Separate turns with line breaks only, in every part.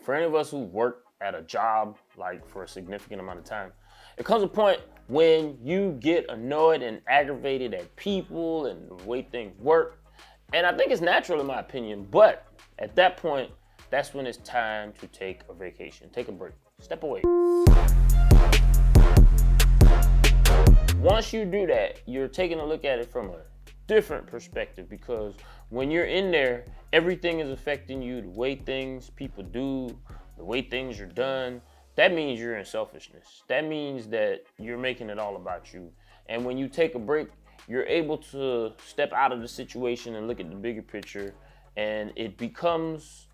For any of us who work at a job like for a significant amount of time, it comes a point when you get annoyed and aggravated at people and the way things work. And I think it's natural in my opinion, but at that point, that's when it's time to take a vacation, take a break, step away. Once you do that, you're taking a look at it from a different perspective, because when you're in there, everything is affecting you, the way things people do, the way things are done. That means you're in selfishness. That means that you're making it all about you. And when you take a break, you're able to step out of the situation and look at the bigger picture, and it becomes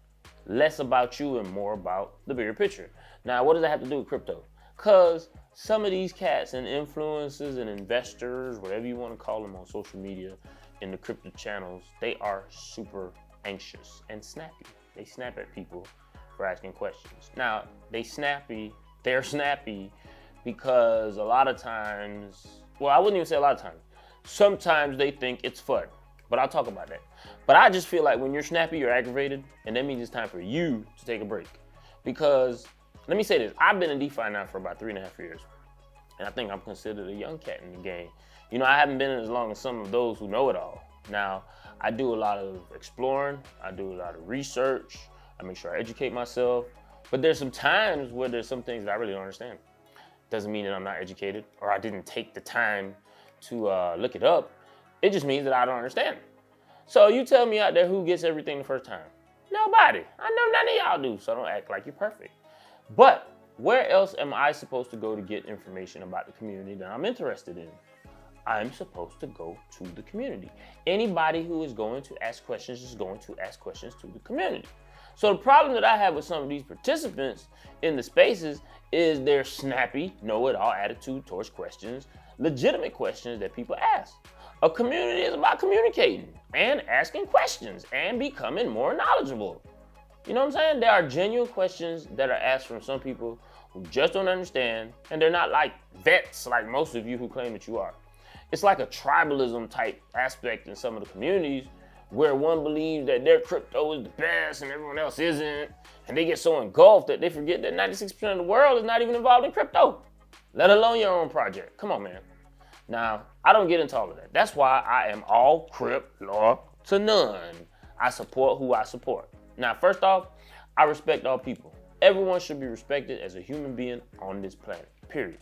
less about you and more about the bigger picture. Now, what does that have to do with crypto? Because some of these cats and influencers and investors, whatever you want to call them on social media, in the crypto channels, they are super anxious and snappy. They snap at people for asking questions. Now, they're snappy because a lot of times, well, I wouldn't even say a lot of times, sometimes they think it's fun, but I'll talk about that. But I just feel like when you're snappy, you're aggravated, and that means it's time for you to take a break. Because, let me say this, I've been in DeFi now for about 3.5 years, and I think I'm considered a young cat in the game. You know, I haven't been in as long as some of those who know it all. Now, I do a lot of exploring, I do a lot of research, I make sure I educate myself, but there's some times where there's some things that I really don't understand. Doesn't mean that I'm not educated or I didn't take the time to look it up. It just means that I don't understand. So you tell me out there who gets everything the first time. Nobody. I know none of y'all do, so don't act like you're perfect. But where else am I supposed to go to get information about the community that I'm interested in? I'm supposed to go to the community. Anybody who is going to ask questions is going to ask questions to the community. So the problem that I have with some of these participants in the spaces is their snappy, know-it-all attitude towards questions, legitimate questions that people ask. A community is about communicating and asking questions and becoming more knowledgeable. You know what I'm saying? There are genuine questions that are asked from some people who just don't understand, and they're not like vets like most of you who claim that you are. It's like a tribalism type aspect in some of the communities where one believes that their crypto is the best and everyone else isn't, and they get so engulfed that they forget that 96% of the world is not even involved in crypto, let alone your own project. Come on, man. Now, I don't get into all of that. That's why I am all Cryp law to none. I support who I support. Now, first off, I respect all people. Everyone should be respected as a human being on this planet, period.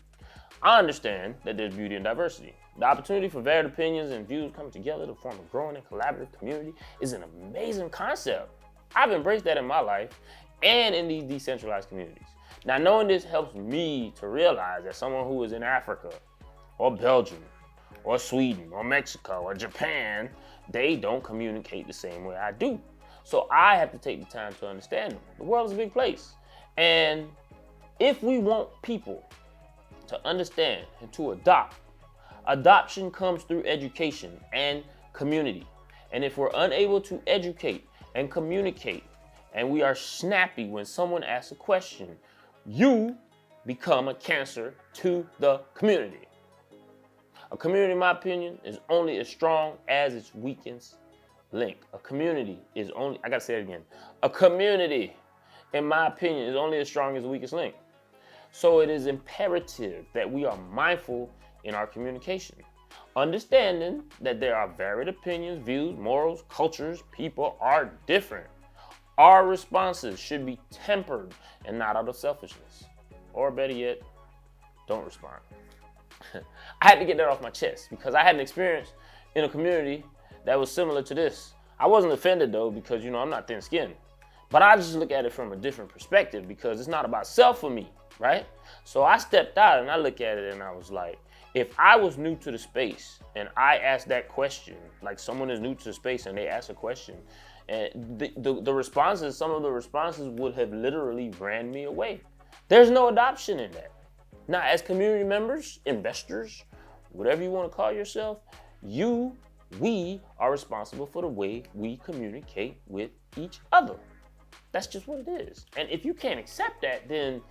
I understand that there's beauty in diversity. The opportunity for varied opinions and views coming together to form a growing and collaborative community is an amazing concept. I've embraced that in my life and in these decentralized communities. Now, knowing this helps me to realize that someone who is in Africa or Belgium or Sweden or Mexico or Japan, they don't communicate the same way I do. So I have to take the time to understand them. The world is a big place. And if we want people to understand and to adopt, adoption comes through education and community. And if we're unable to educate and communicate, and we are snappy when someone asks a question, you become a cancer to the community. A community, in my opinion, is only as strong as its weakest link. A community is only, I gotta say it again, a community, in my opinion, is only as strong as the weakest link. So it is imperative that we are mindful in our communication, understanding that there are varied opinions, views, morals, cultures, people are different. Our responses should be tempered and not out of selfishness. Or better yet, don't respond. I had to get that off my chest because I had an experience in a community that was similar to this. I wasn't offended though because, you know, I'm not thin-skinned. But I just look at it from a different perspective because it's not about self for me, right? So I stepped out and I look at it and I was like, if I was new to the space and I asked that question, like someone is new to the space and they ask a question, and the responses, some of the responses would have literally ran me away. There's no adoption in that. Now, as community members, investors, whatever you want to call yourself, we are responsible for the way we communicate with each other. That's just what it is. And if you can't accept that, then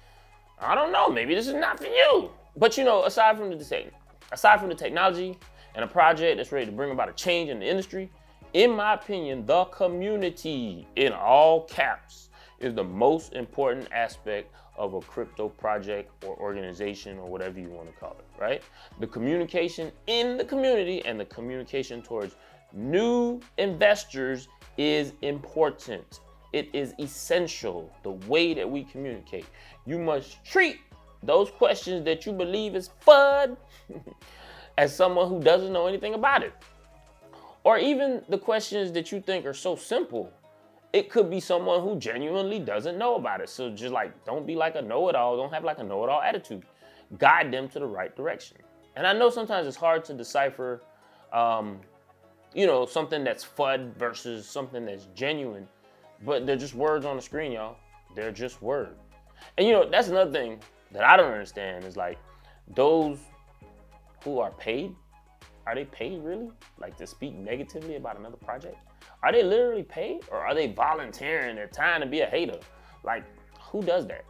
I don't know, maybe this is not for you. But you know, aside from the technology and a project that's ready to bring about a change in the industry, in my opinion, the community, in all caps, is the most important aspect of a crypto project or organization or whatever you want to call it, right? The communication in the community and the communication towards new investors is important. It is essential, the way that we communicate. You must treat those questions that you believe is FUD as someone who doesn't know anything about it. Or even the questions that you think are so simple, it could be someone who genuinely doesn't know about it. So just like, don't be like a know-it-all, don't have like a know-it-all attitude. Guide them to the right direction. And I know sometimes it's hard to decipher, something that's FUD versus something that's genuine, but they're just words on the screen, y'all. They're just words. And that's another thing that I don't understand is like those who are paid, are they paid really? Like to speak negatively about another project? Are they literally paid or are they volunteering their time to be a hater? Like, who does that?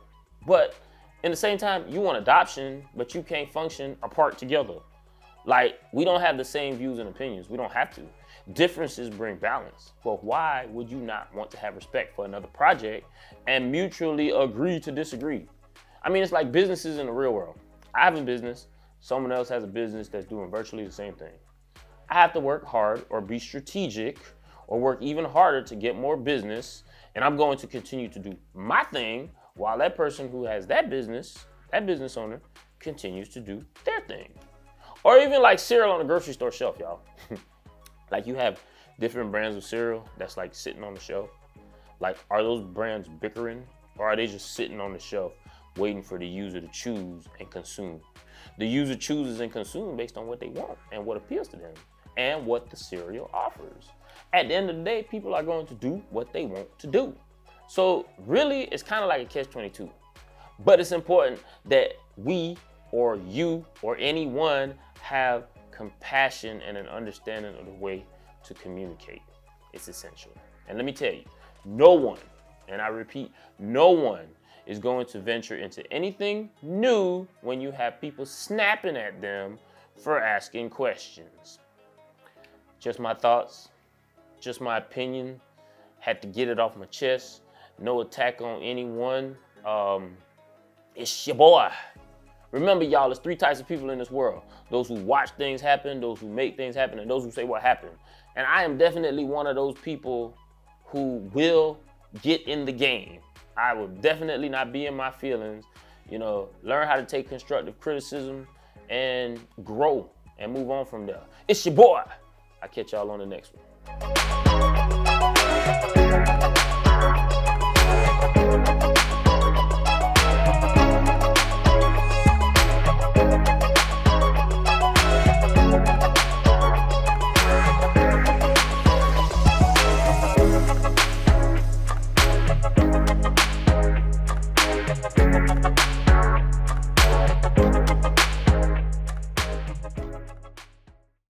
But in the same time, you want adoption, but you can't function apart together. Like, we don't have the same views and opinions. We don't have to. Differences bring balance. But why would you not want to have respect for another project and mutually agree to disagree? I mean, it's like businesses in the real world. I have a business. Someone else has a business that's doing virtually the same thing. I have to work hard or be strategic or work even harder to get more business. And I'm going to continue to do my thing while that person who has that business owner, continues to do their thing. Or even like cereal on the grocery store shelf, y'all. Like you have different brands of cereal that's like sitting on the shelf. Like, are those brands bickering or are they just sitting on the shelf waiting for the user to choose and consume? The user chooses and consumes based on what they want and what appeals to them and what the cereal offers. At the end of the day, people are going to do what they want to do. So really, it's kind of like a catch-22. But it's important that we or you or anyone have compassion and an understanding of the way to communicate. It's essential. And let me tell you, no one, and I repeat, no one is going to venture into anything new when you have people snapping at them for asking questions. Just my thoughts, just my opinion. Had to get it off my chest. No attack on anyone. It's your boy. Remember, y'all, there's 3 types of people in this world. Those who watch things happen, those who make things happen, and those who say what happened. And I am definitely one of those people who will get in the game. I will definitely not be in my feelings. Learn how to take constructive criticism and grow and move on from there. It's your boy. I'll catch y'all on the next one.